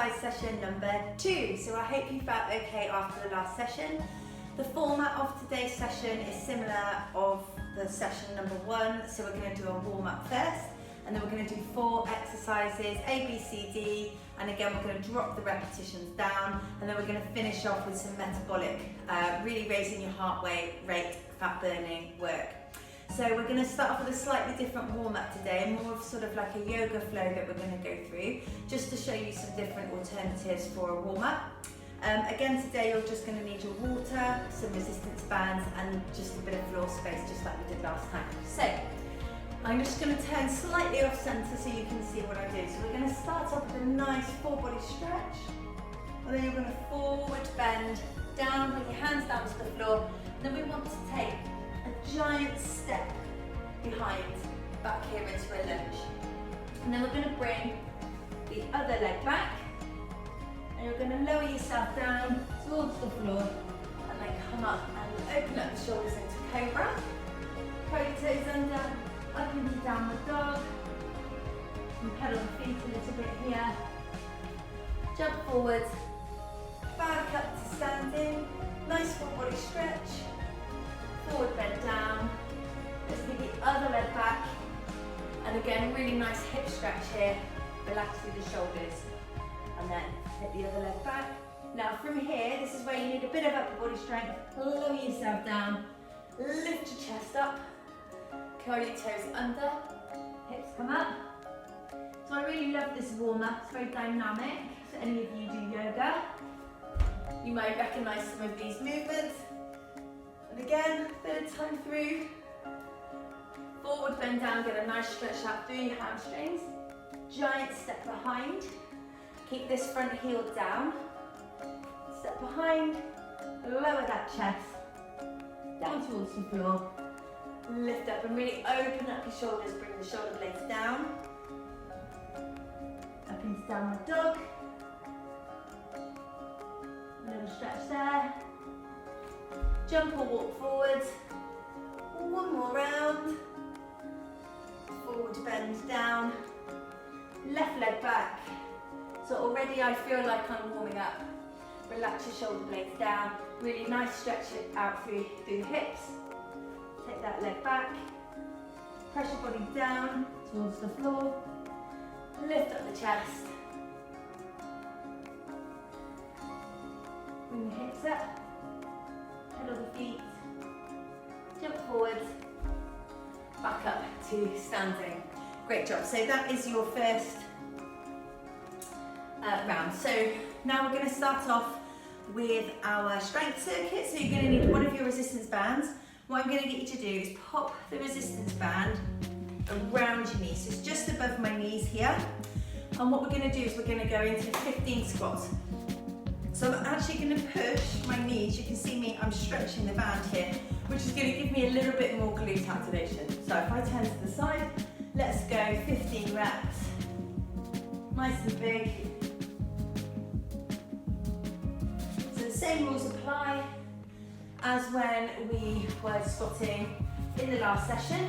exercise session number 2. So I hope you felt okay after the last session. The format of today's session is similar of the session number 1. So we're going to do a warm up first, and then we're going to do 4 exercises, A, B, C, D, and again we're going to drop the repetitions down, and then we're going to finish off with some metabolic, really raising your heart rate, fat burning work. So we're going to start off with a slightly different warm-up today, more of sort of like a yoga flow that we're going to go through, just to show you some different alternatives for a warm-up. Again today you're just going to need your water, some resistance bands, and just a bit of floor space, just like we did last time. So I'm just going to turn slightly off centre so you can see what I do. So we're going to start off with a nice full body stretch, and then you're going to forward bend down, put your hands down to the floor, and then we want to take a giant step behind, back here into a lunge. And then we're going to bring the other leg back, and you're going to lower yourself down towards the floor, and then come up and open up the shoulders into cobra. Curl your toes under, up into downward dog. And pedal the feet a little bit here. Jump forward, back up to standing. Nice full body stretch. Forward bend down. Let's get the other leg back. And again, really nice hip stretch here. Relax through the shoulders. And then hit the other leg back. Now from here, this is where you need a bit of upper body strength. Lower yourself down. Lift your chest up. Curl your toes under. Hips come up. So I really love this warm-up. It's very dynamic. So any of you do yoga, you might recognise some of these movements. And again, bit of time through. Forward bend down, get a nice stretch out through your hamstrings. Giant step behind. Keep this front heel down. Step behind, lower that chest. Down towards the floor. Lift up and really open up your shoulders, bring the shoulder blades down. Up into downward dog. A little stretch there. Jump or walk forward. One more round. Forward bend down. Left leg back. So already I feel like I'm warming up. Relax your shoulder blades down. Really nice stretch it out through the hips. Take that leg back. Press your body down towards the floor. Lift up the chest. Bring the hips up. Pedal the feet. Jump forward. Back up to standing. Great job. So that is your first round. So now we're going to start off with our strength circuit. So you're going to need one of your resistance bands. What I'm going to get you to do is pop the resistance band around your knees. So it's just above my knees here. And what we're going to do is we're going to go into 15 squats. So I'm actually going to push my knees. You can see me, I'm stretching the band here, which is going to give me a little bit more glute activation. So if I turn to the side, let's go 15 reps. Nice and big. So the same rules apply as when we were squatting in the last session.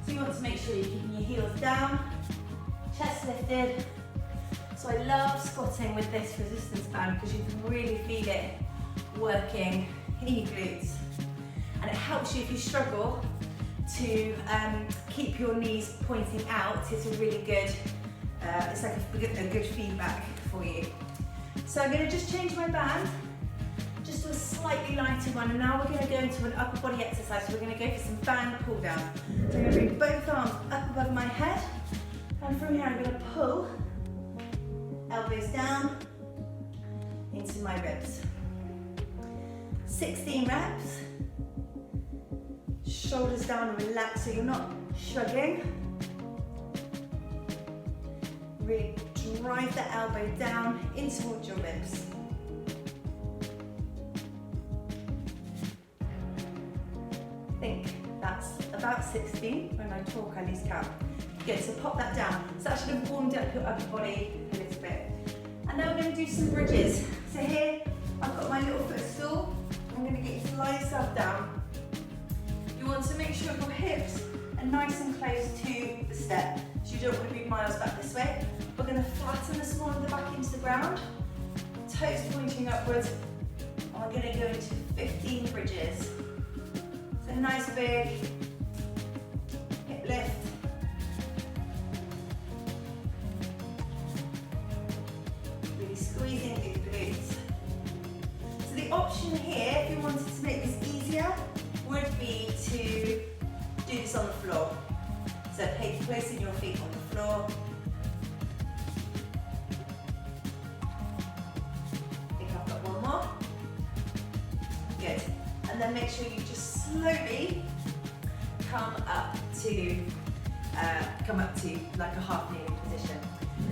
So you want to make sure you're keeping your heels down, chest lifted. So I love squatting with this resistance band because you can really feel it working in your glutes. And it helps you if you struggle to keep your knees pointing out. It's a really good, it's like a good feedback for you. So I'm going to just change my band just to a slightly lighter one, and now we're going to go into an upper body exercise. So we're going to go for some band pull down. So I'm going to bring both arms up above my head, and from here I'm going to pull elbows down into my ribs. 16 reps. Shoulders down and relax so you're not shrugging. Really drive the elbow down in towards your ribs. I think that's about 16. When I talk, I lose count. Good, so pop that down. So that should have warmed up your upper body a little bit. And now we're going to do some bridges. So here, I've got my little footstool. I'm going to get you to lie yourself down. You want to make sure your hips are nice and close to the step. So you don't want to be miles back this way. We're going to flatten the small of the back into the ground. toes pointing upwards. And we're going to go into 15 bridges. So nice big hip lift. Really squeezing through the glutes. So the option here, if you wanted to make this easier, would be to do this on the floor. So placing your feet on the floor. I think I've got one more. Good. And then make sure you just slowly come up to like a half kneeling position.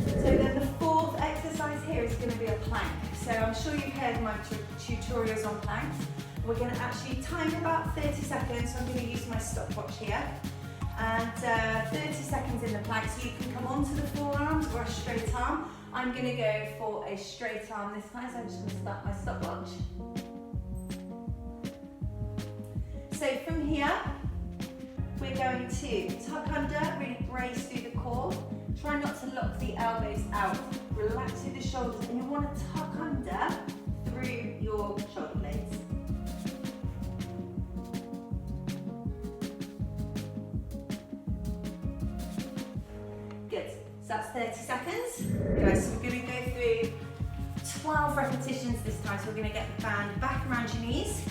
So then the fourth exercise here is going to be a plank. So I'm sure you've heard my tutorials on planks. We're going to actually time about 30 seconds, so I'm going to use my stopwatch here. And 30 seconds in the plank, so you can come onto the forearms or a straight arm. I'm going to go for a straight arm this time, so I'm just going to start my stopwatch. So from here, we're going to tuck under, really brace through the core. Try not to lock the elbows out. Relax through the shoulders, and you want to tuck under through your shoulder blades. Good. So that's 30 seconds. Guys, so we're going to go through 12 repetitions this time. So we're going to get the band back around your knees.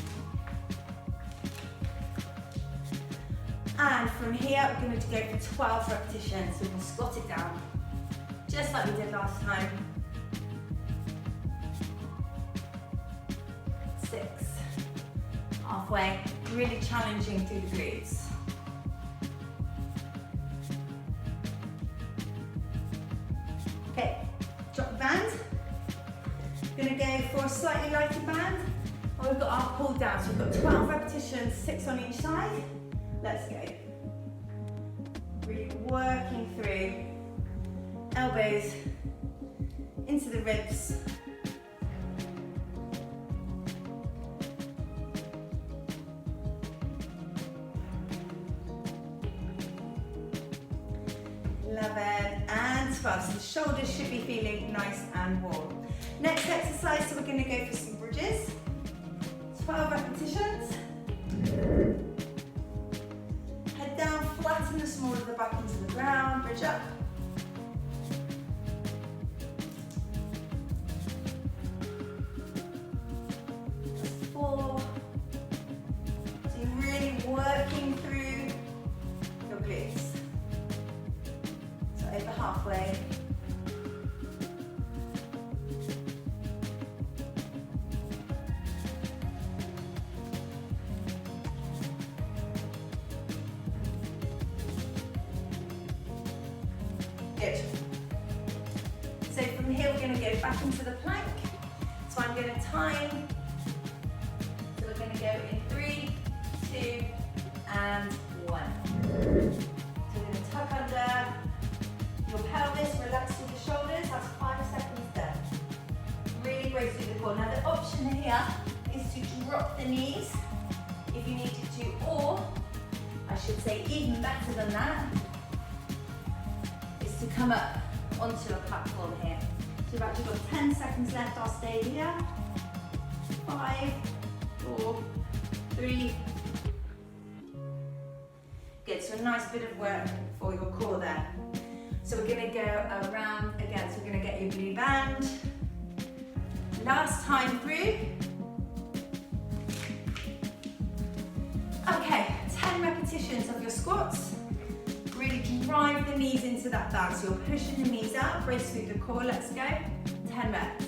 And from here, we're going to go for 12 repetitions. So we can squat it down, just like we did last time. 6. Halfway, really challenging through the glutes. Okay, drop the band. Going to go for a slightly lighter band. And we've got our pull down. So we've got 12 repetitions, 6 on each side. Let's go. Really working through elbows into the ribs. And 12. So the shoulders should be feeling nice and warm. Next exercise, so we're going to go for some bridges. 12 repetitions. Head down, flatten the small of the back into the ground, bridge up. That's 4. So you're really working through your glutes. So over halfway. Good. So from here we're going to go back into the plank. So I'm going to time. So we're going to go in 3, 2, and 1. So we're going to tuck under your pelvis, relax through the shoulders. That's 5 seconds there. Really brace through the core. Now the option here is to drop the knees if you needed to, or I should say even better than that, to come up onto a platform here. So we've actually got 10 seconds left. I'll stay here. 5, 4, 3. Good, so a nice bit of work for your core there. So we're going to go around again. So we're going to get your blue band. Last time through. Okay, 10 repetitions of your squats. Really drive the knees into that band. So you're pushing the knees out, brace through the core. Let's go. 10 reps.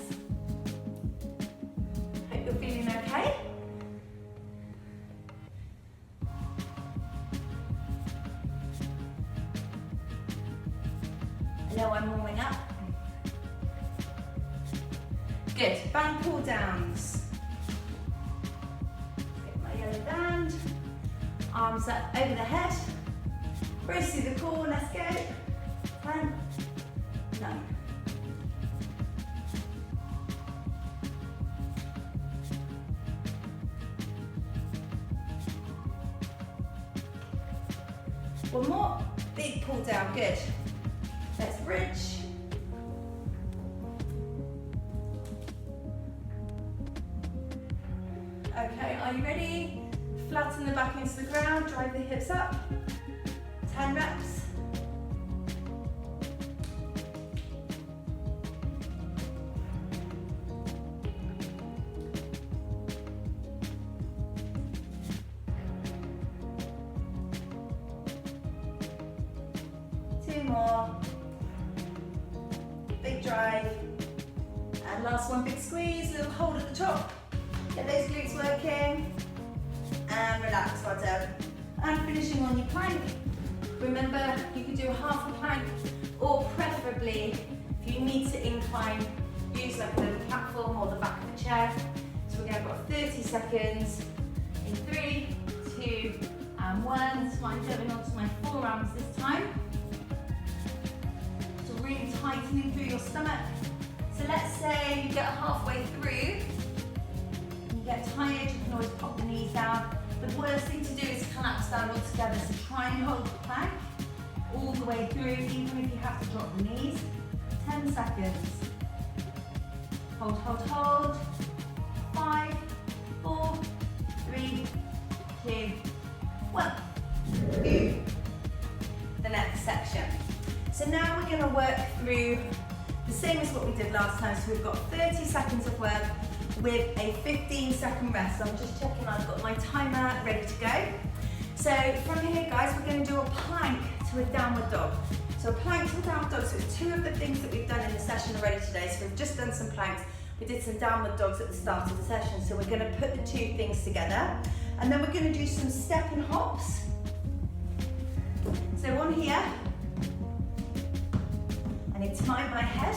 Hope you're feeling okay. I know I'm warming up. Good. Band pull downs. Get my yellow band. Arms up over the head. Brace through the core, let's go. 10, 9. One more, big pull down, good. Let's bridge. Okay, are you ready? Flatten the back into the ground, drive the hips up. 10 reps. Two more. Big drive. And last one, big squeeze, little hold at the top. Get those glutes working. And relax, well done. And finishing on your plank. Remember, you can do half a plank, or preferably, if you need to incline, use like a little platform or the back of the chair. So we're going to go 30 seconds in 3, 2, and 1. So I'm going onto my forearms this time. So really tightening through your stomach. So let's say you get halfway through, you get tired, you can always pop the knees down. The worst thing to do is collapse down altogether, so try and hold the plank all the way through, even if you have to drop the knees. 10 seconds. Hold, hold, hold. 5, 4, 3, 2, 1. Do the next section. So now we're going to work through the same as what we did last time. So we've got 30 seconds of work with a 15-second rest. So I'm just checking I've got my timer ready to go. So from here, guys, we're going to do a plank to a downward dog. So a plank to a downward dog. So it's two of the things that we've done in the session already today. So we've just done some planks. We did some downward dogs at the start of the session. So we're going to put the two things together. And then we're going to do some step and hops. So on here, I need to mind my head.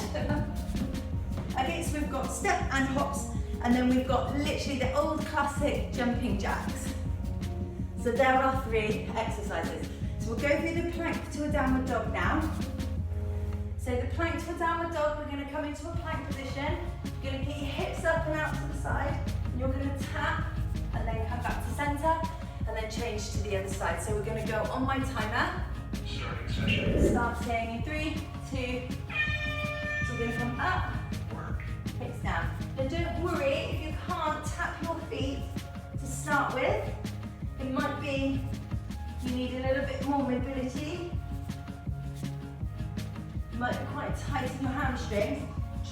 Okay, so we've got step and hops. And then we've got literally the old classic jumping jacks. So there are 3 exercises. So we'll go through the plank to a downward dog now. So the plank to a downward dog, we're going to come into a plank position. You're going to get your hips up and out to the side. And you're going to tap and then come back to center and then change to the other side. So we're going to go on my timer. Starting session. Starting in 3, 2. So we're going to come up. Hips down. Now don't worry if you can't tap your feet to start with. It might be you need a little bit more mobility. You might be quite tight in your hamstrings.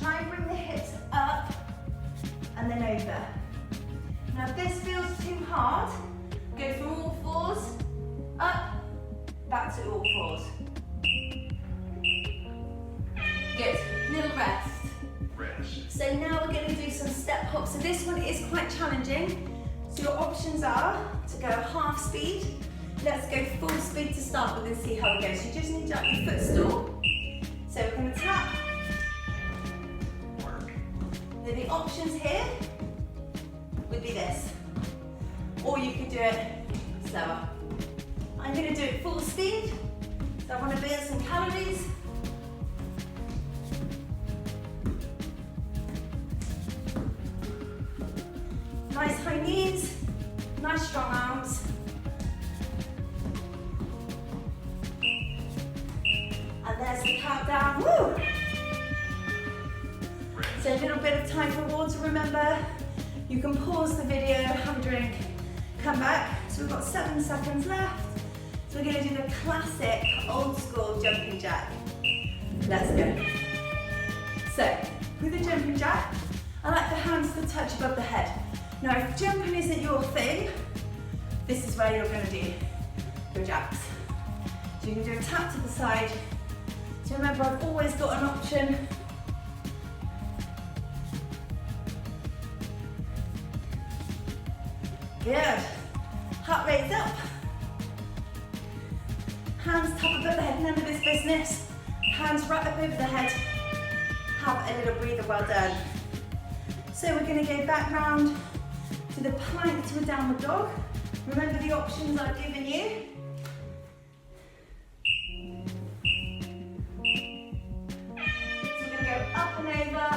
Try and bring the hips up and then over. Now if this feels too hard, go from all fours, up, back to all fours. Good, little rest. So now we're going to do some step hops. So this one is quite challenging. So your options are to go half speed. Let's go full speed to start with and see how it goes. You just need to have your footstool. So we're going to tap. Then the options here would be this. Or you could do it slower. I'm going to do it full speed. So I want to burn some calories. Nice high knees, nice strong arms. And there's the countdown, woo! So a little bit of time for water, remember. You can pause the video, have a drink, come back. So we've got 7 seconds left. So we're gonna do the classic old school jumping jack. Let's go. So, with the jumping jack, I like the hands to touch above the head. Now, if jumping isn't your thing, this is where you're going to do your jacks. So you can do a tap to the side. So remember, I've always got an option. Good. Heart rate's up. Hands top above the head, none of this business. Hands right up over the head. Have a little breather, well done. So we're going to go back round to the plank to a downward dog. Remember the options I've given you. So we're going to go up and over.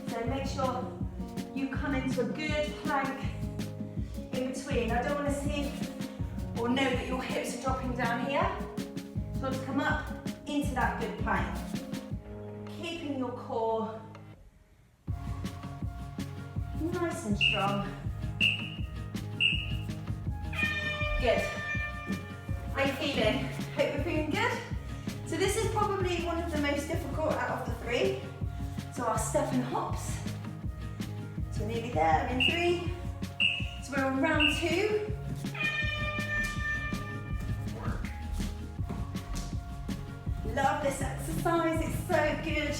So make sure you come into a good plank in between. I don't want to see or know that your hips are dropping down here. So let's come up into that good plank. your core nice and strong. Good. How are you feeling? Hope you're feeling good. So this is probably one of the most difficult out of the three. So our step and hops. So we're nearly there in 3. So we're on round 2. Love this exercise, it's so good.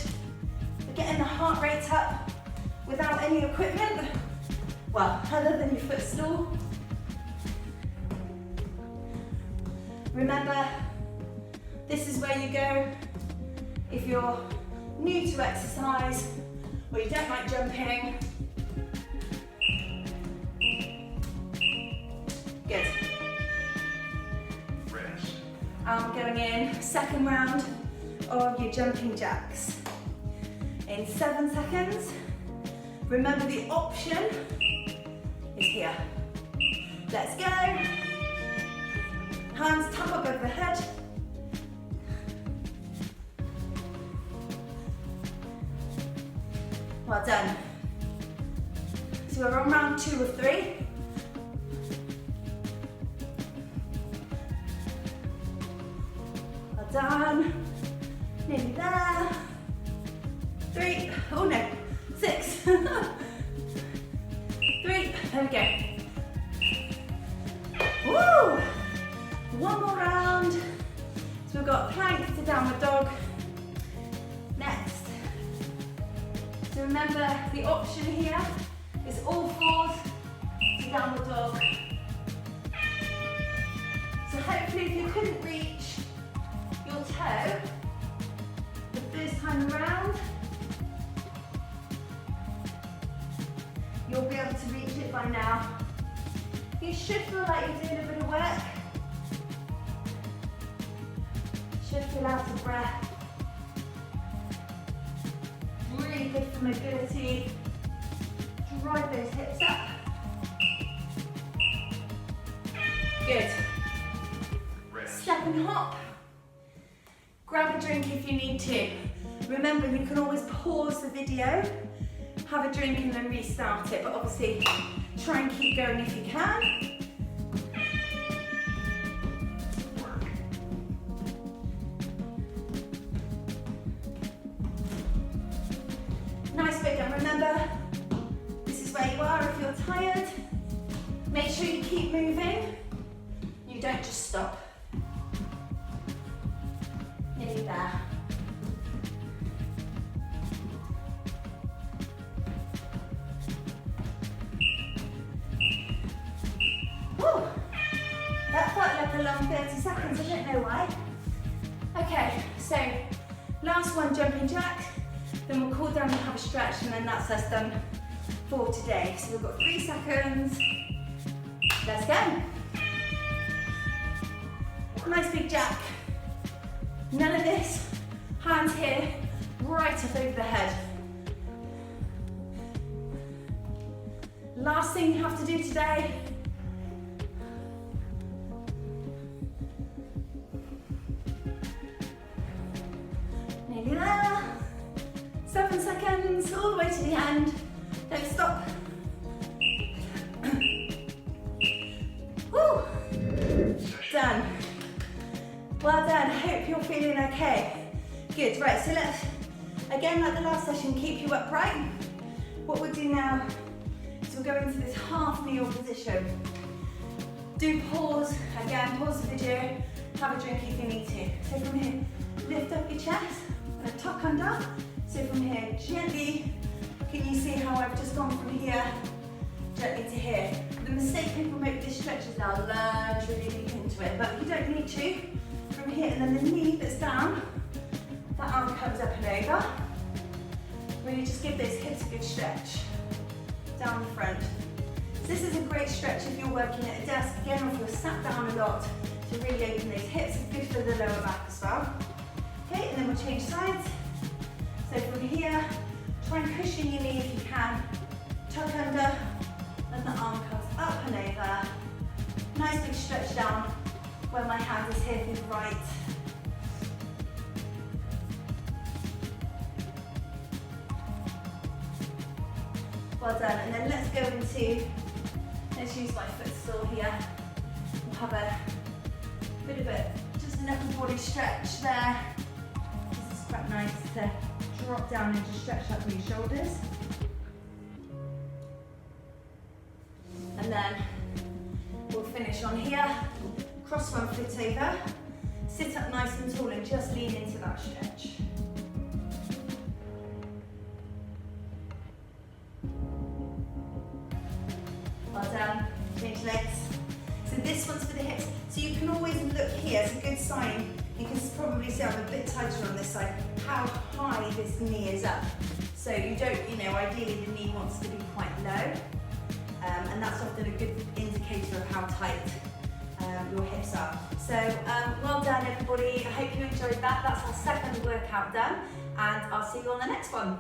We're getting the heart rate up without any equipment. Well, other than your footstool. Remember, this is where you go if you're new to exercise or you don't like jumping. Good. Rest. Going in, second round of your jumping jacks. In 7 seconds. Remember the option is here. Let's go. Hands tap up over the head. Well done. So we're on round 2 of 3. Well done. Nearly there. 3. Oh no. 6. 3. There we go. Woo! One more round. So we've got plank to downward dog. Next. So remember the option here is all fours to downward dog. So hopefully if you couldn't reach your toe the first time around, you'll be able to reach it by now. You should feel like you're doing a bit of work. Should feel out of breath. Really good for mobility. Drive those hips up. Good. Step and hop. Grab a drink if you need to. Remember, you can always pause the video, have a drink and then restart it, but obviously try and keep going if you can. Nice big, and remember, this is where you are if you're tired. Make sure you keep moving. You don't just stop. Nearly there. Whew. That felt like a long 30 seconds, I don't know why. Okay, so last one, jumping jack. Then we'll cool down and have a stretch, and then that's us done for today. So we've got 3 seconds. Let's go. Nice big jack. None of this. Hands here, right up over the head. Last thing you have to do today. Nearly there. 7 seconds, all the way to the end. Don't stop. Woo! Done. Well done. Hope you're feeling okay. Good. Right, so let's, again, like the last session, keep you upright. What we'll do now is we'll go into this half kneel position. Do pause, again, pause the video, have a drink if you need to. So from here, lift up your chest and tuck under. So from here, gently, can you see how I've just gone from here, gently to here? The mistake people make with this stretch is now lunge really deep into it, but you don't need to. From here, and then the knee that's down, that arm comes up and over. Really just give those hips a good stretch down the front. So this is a great stretch if you're working at a desk, again, or if you're sat down a lot, to really open those hips. It's good for the lower back as well. Okay, and then we'll change sides. So from here, try and cushion your knee if you can. Tuck under, and the arm comes up and over. Nice big stretch down where my hand is here to the right. Well done. And then let's go into, let's use my footstool here. We'll have a bit of just an upper body stretch there. This is quite nice to drop down and just stretch out through your shoulders. And then we'll finish on here. Cross one foot over. Sit up nice and tall and just lean into that stretch. Well done. Change legs. So this one's for the hips. So you can always look here, it's a good sign. You can probably see I'm a bit tighter on this side, how high this knee is up. So you don't, ideally the knee wants to be quite low. And that's often a good indicator of how tight your hips are. So well done everybody. I hope you enjoyed that. That's our second workout done, and I'll see you on the next one.